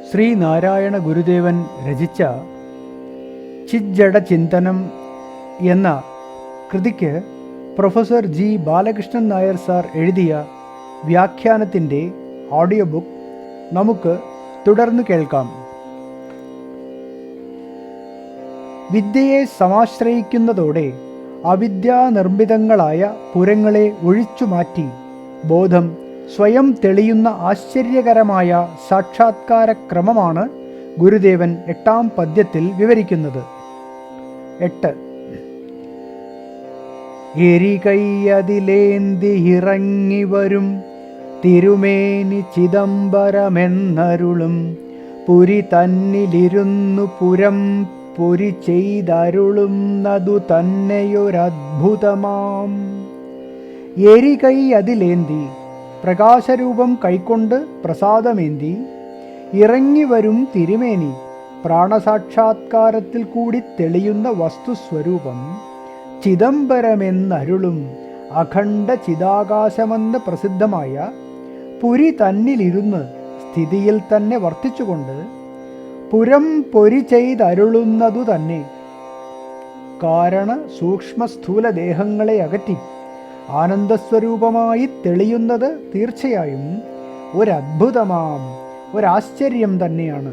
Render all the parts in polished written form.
ശ്രീനാരായണ ഗുരുദേവൻ രചിച്ച ചിജ്ജഡചിന്തനം എന്ന കൃതിക്ക് professor G Balakrishnan Nair sir എഴുതിയ വ്യാഖ്യാനത്തിൻ്റെ ഓഡിയോ ബുക്ക് നമുക്ക് തുടർന്ന് കേൾക്കാം. വിദ്യയെ സമാശ്രയിക്കുന്നതോടെ അവിദ്യാനിർമ്മിതങ്ങളായ പുരങ്ങളെ ഒഴിച്ചുമാറ്റി ബോധം സ്വയം തെളിയുന്ന ആശ്ചര്യകരമായ സാക്ഷാത്കാര ക്രമമാണ് ഗുരുദേവൻ 8-ാം പദ്യത്തിൽ വിവരിക്കുന്നത്. 8. എരികൈയതിലേന്തി ഇറങ്ങി വരും തിരുമേനി ചിദംബരമെന്നരുളും പുരി തന്നിലിരുന്നു പുരം പൊരി ചെയ്തരുളുന്നതു തന്നെയൊരദ്ഭുതമാം. എരികൈ അതിലേന്തി പ്രകാശരൂപം കൈക്കൊണ്ട് പ്രസാദമേന്തി ഇറങ്ങിവരും തിരുമേനി പ്രാണസാക്ഷാത്കാരത്തിൽ കൂടി തെളിയുന്ന വസ്തുസ്വരൂപം ചിദംബരമെന്നരുളും അഖണ്ഡ ചിദാകാശമെന്ന് പ്രസിദ്ധമായ പുരി തന്നിലിരുന്ന് സ്ഥിതിയിൽ തന്നെ വർത്തിച്ചുകൊണ്ട് പുരം പൊരി ചെയ്തരുളുന്നതു തന്നെ കാരണ സൂക്ഷ്മ സ്ഥൂല ദേഹങ്ങളെ അകറ്റി ആനന്ദസ്വരൂപമായി തെളിയുന്നത് തീർച്ചയായും ഒരദ്ഭുതമാം ഒരാശ്ചര്യം തന്നെയാണ്.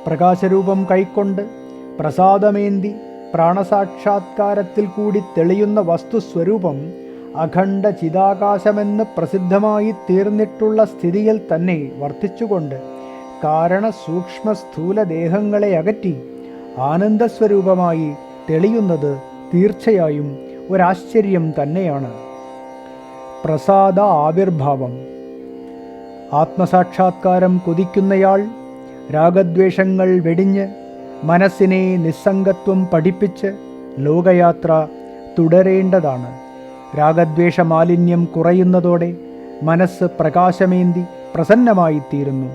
പ്രകാശരൂപം കൈക്കൊണ്ട് പ്രസാദമേന്തി പ്രാണസാക്ഷാത്കാരത്തിൽ കൂടി തെളിയുന്ന വസ്തുസ്വരൂപം അഖണ്ഡ ചിദാകാശമെന്ന് പ്രസിദ്ധമായി തീർന്നിട്ടുള്ള സ്ഥിതിയിൽ തന്നെ വർത്തിച്ചുകൊണ്ട് കാരണ സൂക്ഷ്മ സ്ഥൂല ദേഹങ്ങളെ അകറ്റി ആനന്ദസ്വരൂപമായി തെളിയുന്നത് തീർച്ചയായും ഒരാശ്ചര്യം തന്നെയാണ്. പ്രസാദ ആവിർഭാവം. ആത്മസാക്ഷാത്കാരം കൊതിക്കുന്നയാൾ രാഗദ്വേഷങ്ങൾ വെടിഞ്ഞ് മനസ്സിനെ നിസ്സംഗത്വം പഠിപ്പിച്ച് ലോകയാത്ര തുടരേണ്ടതാണ്. രാഗദ്വേഷ മാലിന്യം കുറയുന്നതോടെ മനസ്സ് പ്രകാശമേന്തി പ്രസന്നമായിത്തീരുന്നു.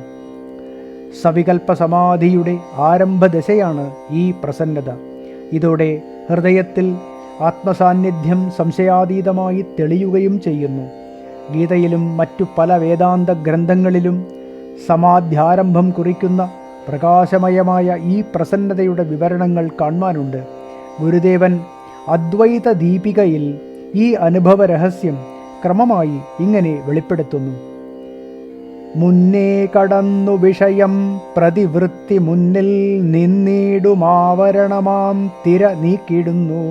സവികൽപ്പ സമാധിയുടെ ആരംഭദശയാണ് ഈ പ്രസന്നത. ഇതോടെ ഹൃദയത്തിൽ ആത്മസാന്നിധ്യം സംശയാതീതമായി തെളിയുകയും ചെയ്യുന്നു. ഗീതയിലും മറ്റു പല വേദാന്ത ഗ്രന്ഥങ്ങളിലും സമാധ്യാരംഭം കുറിക്കുന്ന പ്രകാശമയമായ ഈ പ്രസന്നതയുടെ വിവരണങ്ങൾ കാണുവാനുണ്ട്. ഗുരുദേവൻ അദ്വൈത ദീപികയിൽ ഈ അനുഭവ രഹസ്യം ക്രമമായി ഇങ്ങനെ വെളിപ്പെടുത്തുന്നു. മുന്നേ കടന്നു വിഷയം പ്രതിവൃത്തി മുന്നിൽ നിന്നിടുമാവരണമാം തിര നീക്കിടുന്നു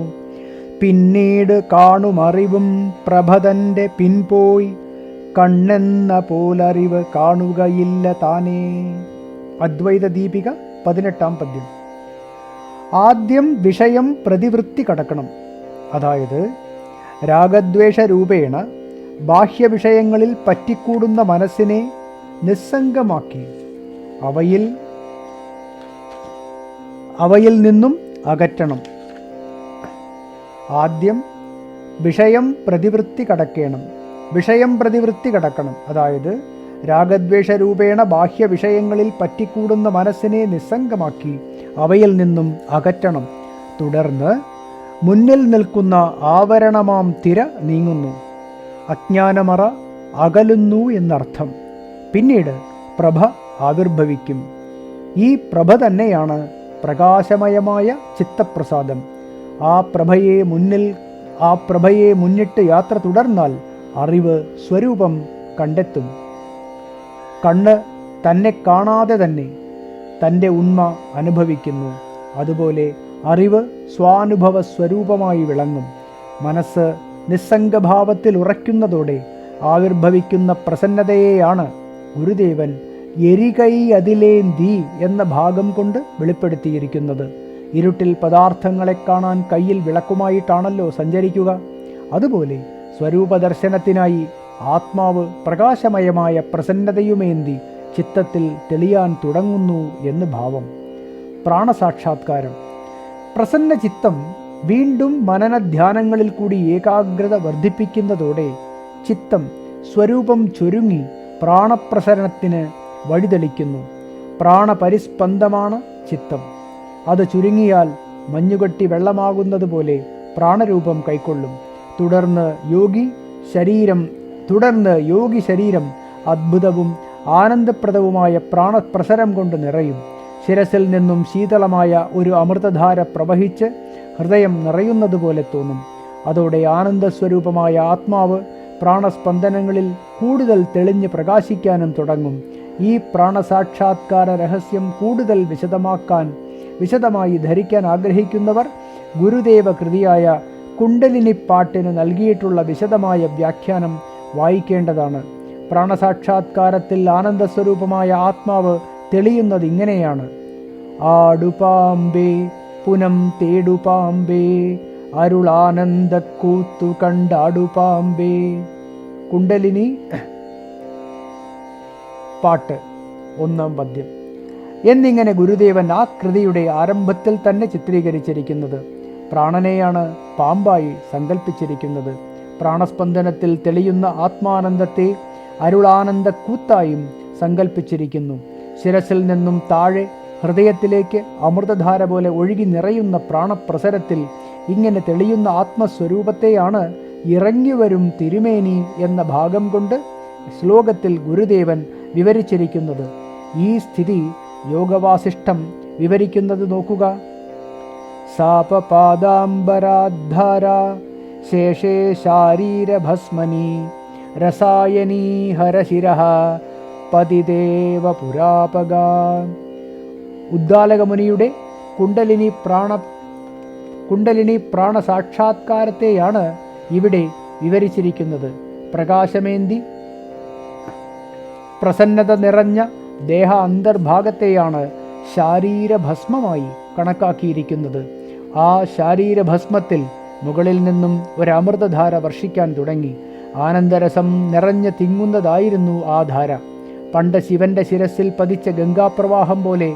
പിന്നീട് കാണുമറിവും പ്രഭതൻ്റെ പിൻപോയി കണ്ണെന്ന പോലറിവ് കാണുകയില്ല താനേ. അദ്വൈത ദീപിക 18-ാം പദ്യം. ആദ്യം വിഷയം പ്രതിവൃത്തി കടക്കണം. അതായത് രാഗദ്വേഷ രൂപേണ ബാഹ്യവിഷയങ്ങളിൽ പറ്റിക്കൂടുന്ന മനസ്സിനെ നിസ്സംഗമാക്കി അവയിൽ നിന്നും അകറ്റണം. ആദ്യം വിഷയം പ്രതിവൃത്തി കടക്കണം. അതായത് രാഗദ്വേഷ രൂപേണ ബാഹ്യവിഷയങ്ങളിൽ പറ്റിക്കൂടുന്ന മനസ്സിനെ നിസ്സംഗമാക്കി അവയിൽ നിന്നും അകറ്റണം. തുടർന്ന് മുന്നിൽ നിൽക്കുന്ന ആവരണമാം തിര നീങ്ങുന്നു. അജ്ഞാനമറ അകലുന്നു എന്നർത്ഥം. പിന്നീട് പ്രഭ ആവിർഭവിക്കും. ഈ പ്രഭ തന്നെയാണ് പ്രകാശമയമായ ചിത്തപ്രസാദം. ആ പ്രഭയെ മുന്നിട്ട് യാത്ര തുടർന്നാൽ അറിവ് സ്വരൂപം കണ്ടെത്തും. കണ്ണ് തന്നെ കാണാതെ തന്നെ തൻ്റെ ഉണ്മ അനുഭവിക്കുന്നു. അതുപോലെ അറിവ് സ്വാനുഭവ സ്വരൂപമായി വിളങ്ങും. മനസ്സ് നിസ്സംഗഭാവത്തിൽ ഉറയ്ക്കുന്നതോടെ ആവിർഭവിക്കുന്ന പ്രസന്നതയെയാണ് ഗുരുദേവൻ എരികൈ അതിലേന്തി എന്ന ഭാഗം കൊണ്ട് വെളിപ്പെടുത്തിയിരിക്കുന്നത്. ഇരുട്ടിൽ പദാർത്ഥങ്ങളെ കാണാൻ കയ്യിൽ വിളക്കുമായിട്ടാണല്ലോ സഞ്ചരിക്കുക. അതുപോലെ സ്വരൂപദർശനത്തിനായി ആത്മാവ് പ്രകാശമയമായ പ്രസന്നതയുമേന്തി ചിത്തത്തിൽ തെളിയാൻ തുടങ്ങുന്നു എന്ന് ഭാവം. പ്രാണസാക്ഷാത്കാരം. പ്രസന്ന ചിത്തം വീണ്ടും മനനധ്യാനങ്ങളിൽ കൂടി ഏകാഗ്രത വർദ്ധിപ്പിക്കുന്നതോടെ ചിത്തം സ്വരൂപം ചുരുങ്ങി പ്രാണപ്രസരണത്തിന് വഴിതെളിക്കുന്നു. പ്രാണപരിസ്പന്ദമാണ് ചിത്തം. അത് ചുരുങ്ങിയാൽ മഞ്ഞുകട്ടി വെള്ളമാകുന്നത് പോലെ പ്രാണരൂപം കൈക്കൊള്ളും. തുടർന്ന് യോഗി ശരീരം അദ്ഭുതവും ആനന്ദപ്രദവുമായ പ്രാണപ്രസരം കൊണ്ട് നിറയും. ശിരസിൽ നിന്നും ശീതളമായ ഒരു അമൃതധാര പ്രവഹിച്ച് ഹൃദയം നിറയുന്നതുപോലെ തോന്നും. അതോടെ ആനന്ദസ്വരൂപമായ ആത്മാവ് പ്രാണസ്പന്ദനങ്ങളിൽ കൂടുതൽ തെളിഞ്ഞ് പ്രകാശിക്കാനും തുടങ്ങും. ഈ പ്രാണസാക്ഷാത്കാര രഹസ്യം കൂടുതൽ വിശദമായി ധരിക്കാൻ ആഗ്രഹിക്കുന്നവർ ഗുരുദേവ കൃതിയായ കുണ്ടലിനിപ്പാട്ടിന് നൽകിയിട്ടുള്ള വിശദമായ വ്യാഖ്യാനം വായിക്കേണ്ടതാണ്. പ്രാണസാക്ഷാത്കാരത്തിൽ ആനന്ദസ്വരൂപമായ ആത്മാവ് തെളിയുന്നത് ഇങ്ങനെയാണ്: ആടുപാമ്പേ പുനം തേടുപാമ്പേ അരുളാനന്ദക്കൂത്തു കണ്ടാടുപാമ്പേ. കുണ്ടലിനി പാട്ട് 1-ാം പദ്യം എന്നിങ്ങനെ ഗുരുദേവൻ ആ കൃതിയുടെ ആരംഭത്തിൽ തന്നെ ചിത്രീകരിച്ചിരിക്കുന്നത്. പ്രാണനെയാണ് പാമ്പായി സങ്കല്പിച്ചിരിക്കുന്നത്. പ്രാണസ്പന്ദനത്തിൽ തെളിയുന്ന ആത്മാനന്ദത്തെ അരുളാനന്ദക്കൂത്തായും സങ്കല്പിച്ചിരിക്കുന്നു. ശിരസിൽ നിന്നും താഴെ ഹൃദയത്തിലേക്ക് അമൃതധാര പോലെ ഒഴുകി നിറയുന്ന പ്രാണപ്രസരത്തിൽ ഇങ്ങനെ തെളിയുന്ന ആത്മസ്വരൂപത്തെയാണ് ഇറങ്ങിവരും തിരുമേനി എന്ന ഭാഗം കൊണ്ട് ശ്ലോകത്തിൽ ഗുരുദേവൻ വിവരിച്ചിരിക്കുന്നത്. ഈ സ്ഥിതി യോഗവാസിഷ്ഠം വിവരിക്കുന്നത് നോക്കുക. സാപപാദാംബരാദ്ധാര ശേഷേ ശാരീരഭസ്മനി രസായനീ ഹരശിരഃ പതിദേവ പുരാപഗ. ഉദ്ദാലകമുനിയുടെ കുണ്ടലിനി പ്രാണസാക്ഷാത്കാരത്തെയാണ് ഇവിടെ വിവരിച്ചിരിക്കുന്നത്. പ്രകാശമേന്തി പ്രസന്നത നിറഞ്ഞ ദേഹ അന്തർഭാഗത്തെയാണ് ശാരീരഭസ്മമായി കണക്കാക്കിയിരിക്കുന്നത്. ആ ശാരീരഭസ്മത്തിൽ മുകളിൽ നിന്നും ഒരമൃതധാര വർഷിക്കാൻ തുടങ്ങി. ആനന്ദരസം നിറഞ്ഞ് തിങ്ങുന്നതായിരുന്നു ആ ധാര. പണ്ട് ശിവന്റെ ശിരസിൽ പതിച്ച ഗംഗാപ്രവാഹം പോലെ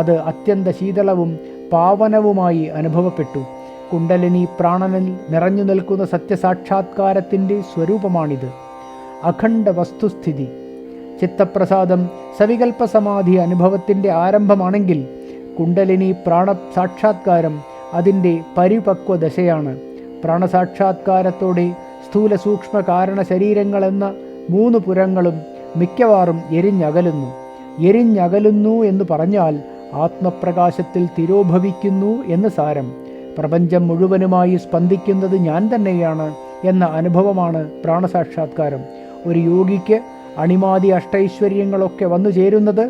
അത് അത്യന്ത ശീതളവും പാവനവുമായി അനുഭവപ്പെട്ടു. കുണ്ടലിനി പ്രാണനിൽ നിറഞ്ഞു നിൽക്കുന്ന സത്യസാക്ഷാത്കാരത്തിൻ്റെ സ്വരൂപമാണിത്. അഖണ്ഡ വസ്തുസ്ഥിതി ചിത്തപ്രസാദം സവികൽപ്പ സമാധി അനുഭവത്തിൻ്റെ ആരംഭമാണെങ്കിൽ കുണ്ടലിനി പ്രാണസാക്ഷാത്കാരം അതിൻ്റെ പരിപക്വ ദശയാണ്. പ്രാണസാക്ഷാത്കാരത്തോടെ സ്ഥൂല സൂക്ഷ്മ കാരണ ശരീരങ്ങളെന്ന 3 പുരങ്ങളും മിക്കവാറും എരിഞ്ഞകലുന്നു എന്ന് പറഞ്ഞാൽ ആത്മപ്രകാശത്തിൽ തിരോഭവിക്കുന്നു എന്ന് സാരം. പ്രപഞ്ചം മുഴുവനുമായി സ്പന്ദിക്കുന്നത് ഞാൻ തന്നെയാണ് എന്ന അനുഭവമാണ് പ്രാണസാക്ഷാത്കാരം. ഒരു യോഗിക്ക് അണിമാതി അഷ്ടൈശ്വര്യങ്ങളൊക്കെ വന്നു ചേരുന്നത്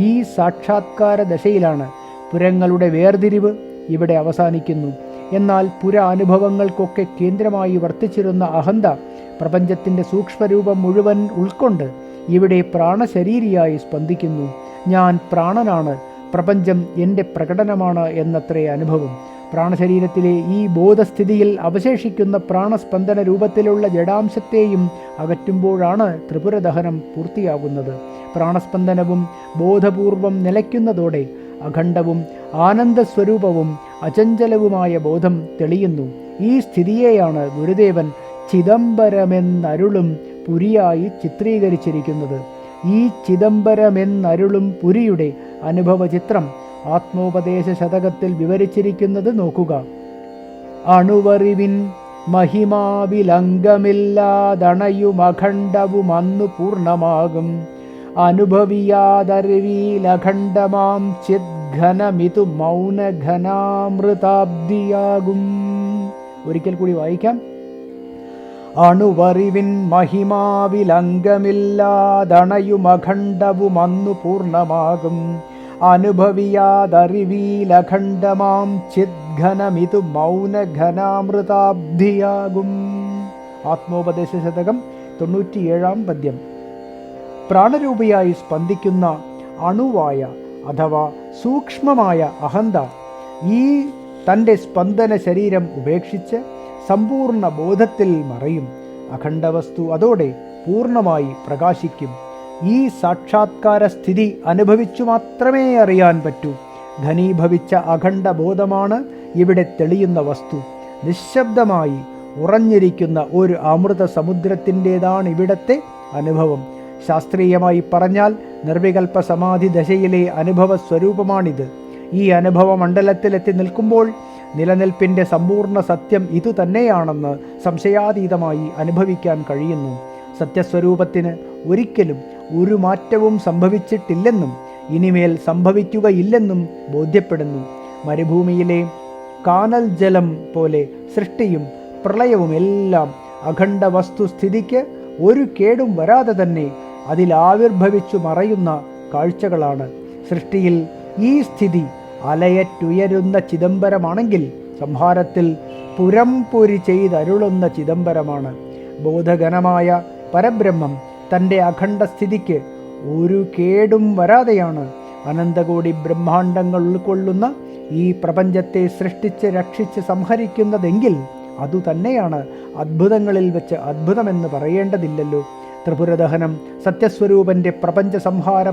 ഈ സാക്ഷാത്കാര ദശയിലാണ്. പുരങ്ങളുടെ വേർതിരിവ് ഇവിടെ അവസാനിക്കുന്നു. എന്നാൽ പുര അനുഭവങ്ങൾക്കൊക്കെ കേന്ദ്രമായി വർത്തിച്ചിരുന്ന അഹന്ത പ്രപഞ്ചത്തിൻ്റെ സൂക്ഷ്മരൂപം മുഴുവൻ ഉൾക്കൊണ്ട് ഇവിടെ പ്രാണശരീരിയായി സ്പന്ദിക്കുന്നു. ഞാൻ പ്രാണനാണ്, പ്രപഞ്ചം എൻ്റെ പ്രകടനമാണ് എന്നത്രേ അനുഭവം. പ്രാണശരീരത്തിലെ ഈ ബോധസ്ഥിതിയിൽ അവശേഷിക്കുന്ന പ്രാണസ്പന്ദന രൂപത്തിലുള്ള ജഡാംശത്തെയും അകറ്റുമ്പോഴാണ് ത്രിപുരദഹനം പൂർത്തിയാകുന്നത്. പ്രാണസ്പന്ദനവും ബോധപൂർവം നിലയ്ക്കുന്നതോടെ അഖണ്ഡവും ആനന്ദസ്വരൂപവും അചഞ്ചലവുമായ ബോധം തെളിയുന്നു. ഈ സ്ഥിതിയെയാണ് ഗുരുദേവൻ ചിദംബരമെന്നരുളും പുരിയായി ചിത്രീകരിച്ചിരിക്കുന്നത്. ഈ ചിദംബരമെന്നരുളും പുരിയുടെ അനുഭവ ചിത്രം ആത്മോപദേശ ശതകത്തിൽ വിവരിച്ചിരിക്കുന്നത് നോക്കുക. അണുവറിവിൻ മഹിമാവിലംഗമില്ലാതണയുമഖണ്ഡവും അന്നു പൂർണ്ണമാകും അനുഭവിയാതറിവിലഖണ്ഡമാം ചിദ്ഘനമിതു മൗനഘനാമൃതാബ്ദിയാകും. ഒരിക്കൽ കൂടി വായിക്കാം. അണുവറിവിൻ മഹിമാവിലംഗമില്ലാതണയുമഖണ്ഡവും അന്നു പൂർണ്ണമാകും അനുഭവിയാതറിവിലഖണ്ഡമാം ചിദ്ഘനമിതു മൗനഘനാമൃതാബ്ദിയാകും. ആത്മോപദേശ ശതകം 97-ാം പദ്യം. പ്രാണരൂപിയായി സ്പന്ദിക്കുന്ന അണുവായ അഥവാ സൂക്ഷ്മമായ അഹന്ത ഈ തൻ്റെ സ്പന്ദന ശരീരം ഉപേക്ഷിച്ച് സമ്പൂർണ്ണ ബോധത്തിൽ മറയും. അഖണ്ഡവസ്തു അതോടെ പൂർണ്ണമായി പ്രകാശിക്കും. ഈ സാക്ഷാത്കാര സ്ഥിതി അനുഭവിച്ചു മാത്രമേ അറിയാൻ പറ്റൂ. ഘനീഭവിച്ച അഖണ്ഡ ബോധമാണ് ഇവിടെ തെളിയുന്ന വസ്തു. നിശബ്ദമായി ഉറഞ്ഞിരിക്കുന്ന ഒരു അമൃത സമുദ്രത്തിൻ്റെതാണ് ഇവിടത്തെ അനുഭവം. ശാസ്ത്രീയമായി പറഞ്ഞാൽ നിർവികൽപ്പ സമാധി ദശയിലെ അനുഭവ സ്വരൂപമാണിത്. ഈ അനുഭവ മണ്ഡലത്തിലെത്തി നിൽക്കുമ്പോൾ നിലനിൽപ്പിൻ്റെ സമ്പൂർണ്ണ സത്യം ഇതുതന്നെയാണെന്ന് സംശയാതീതമായി അനുഭവിക്കാൻ കഴിയുന്നു. സത്യസ്വരൂപത്തിന് ഒരിക്കലും ഒരു മാറ്റവും സംഭവിച്ചിട്ടില്ലെന്നും ഇനിമേൽ സംഭവിക്കുകയില്ലെന്നും ബോധ്യപ്പെടുന്നു. മരുഭൂമിയിലെ കാനൽ ജലം പോലെ സൃഷ്ടിയും പ്രളയവും എല്ലാം അഖണ്ഡ വസ്തുസ്ഥിതിക്ക് ഒരു കേടും വരാതെ തന്നെ അതിലാവിർഭവിച്ചു മറയുന്ന കാഴ്ചകളാണ്. സൃഷ്ടിയിൽ ഈ സ്ഥിതി അലയറ്റുയരുന്ന ചിദംബരമാണെങ്കിൽ സംഹാരത്തിൽ പുരംപൊരി ചെയ്തരുളുന്ന ചിദംബരമാണ്. ബോധഘനമായ പരബ്രഹ്മം തൻ്റെ അഖണ്ഡ സ്ഥിതിക്ക് ഒരു കേടും വരാതെയാണ് അനന്തകോടി ബ്രഹ്മാണ്ടങ്ങൾ ഉൾക്കൊള്ളുന്ന ഈ പ്രപഞ്ചത്തെ സൃഷ്ടിച്ച് രക്ഷിച്ച് സംഹരിക്കുന്നതെങ്കിൽ അതുതന്നെയാണ് അദ്ഭുതങ്ങളിൽ വെച്ച് അദ്ഭുതമെന്ന് പറയേണ്ടതില്ലല്ലോ. ത്രിപുരദഹനം സത്യസ്വരൂപൻ്റെ പ്രപഞ്ച സംഹാര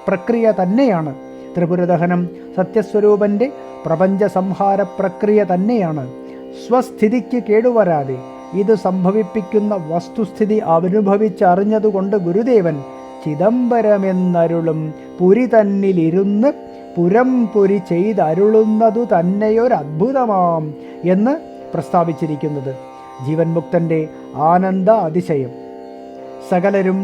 പ്രക്രിയ തന്നെയാണ്. ത്രിപുരദഹനം സത്യസ്വരൂപൻ്റെ പ്രപഞ്ച സംഹാര പ്രക്രിയ തന്നെയാണ്. സ്വസ്ഥിതിക്ക് കേടുവരാതെ ഇത് സംഭവിപ്പിക്കുന്ന വസ്തുസ്ഥിതി അനുഭവിച്ചറിഞ്ഞതുകൊണ്ട് ഗുരുദേവൻ ചിദംബരമെന്നരുളും പുരി തന്നിലിരുന്ന് പുരം പൊരി ചെയ്തരുളുന്നതു തന്നെയൊരത്ഭുതമാം എന്ന് പ്രസ്താവിച്ചിരിക്കുന്നത് ജീവൻ മുക്തൻ്റെ ആനന്ദ അതിശയം. സകലരും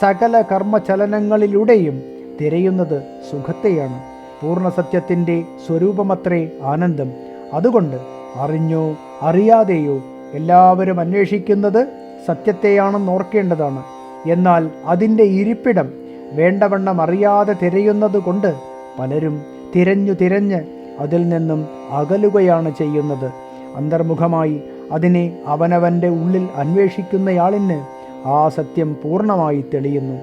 സകല കർമ്മചലനങ്ങളിലൂടെയും തിരയുന്നത് സുഖത്തെയാണ്. പൂർണ്ണസത്യത്തിൻ്റെ സ്വരൂപമത്രേ ആനന്ദം. അതുകൊണ്ട് അറിഞ്ഞോ അറിയാതെയോ എല്ലാവരും അന്വേഷിക്കുന്നത് സത്യത്തെയാണെന്ന് ഓർക്കേണ്ടതാണ്. എന്നാൽ അതിൻ്റെ ഇരിപ്പിടം വേണ്ടവണ്ണം അറിയാതെ തിരയുന്നത് കൊണ്ട് പലരും തിരഞ്ഞ് അതിൽ നിന്നും അകലുകയാണ് ചെയ്യുന്നത്. അന്തർമുഖമായി അതിനെ അവനവൻ്റെ ഉള്ളിൽ അന്വേഷിക്കുന്നയാളിന് ആ സത്യം പൂർണ്ണമായി തെളിയുന്നു.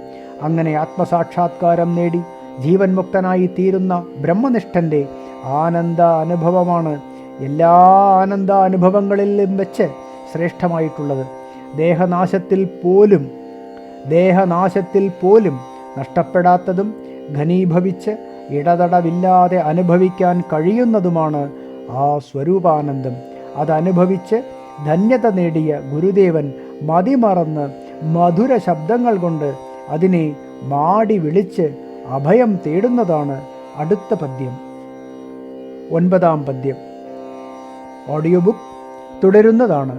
അങ്ങനെ ആത്മസാക്ഷാത്കാരം നേടി ജീവൻ മുക്തനായി തീരുന്ന ബ്രഹ്മനിഷ്ഠൻ്റെ ആനന്ദ അനുഭവമാണ് എല്ലാ ആനന്ദ അനുഭവങ്ങളിലും വെച്ച് ശ്രേഷ്ഠമായിട്ടുള്ളത്. ദേഹനാശത്തിൽ പോലും നഷ്ടപ്പെടാത്തതും ഘനീഭവിച്ച് ഇടതടവില്ലാതെ അനുഭവിക്കാൻ കഴിയുന്നതുമാണ് ആ സ്വരൂപാനന്ദം. അതനുഭവിച്ച് ധന്യത നേടിയ ഗുരുദേവൻ മതിമറന്ന് മധുര ശബ്ദങ്ങൾ കൊണ്ട് അതിനെ മാടി വിളിച്ച് അഭയം തേടുന്നതാണ് അടുത്ത പദ്യം. 9-ാം പദ്യം. Audio book തുടരുന്നതാണ്.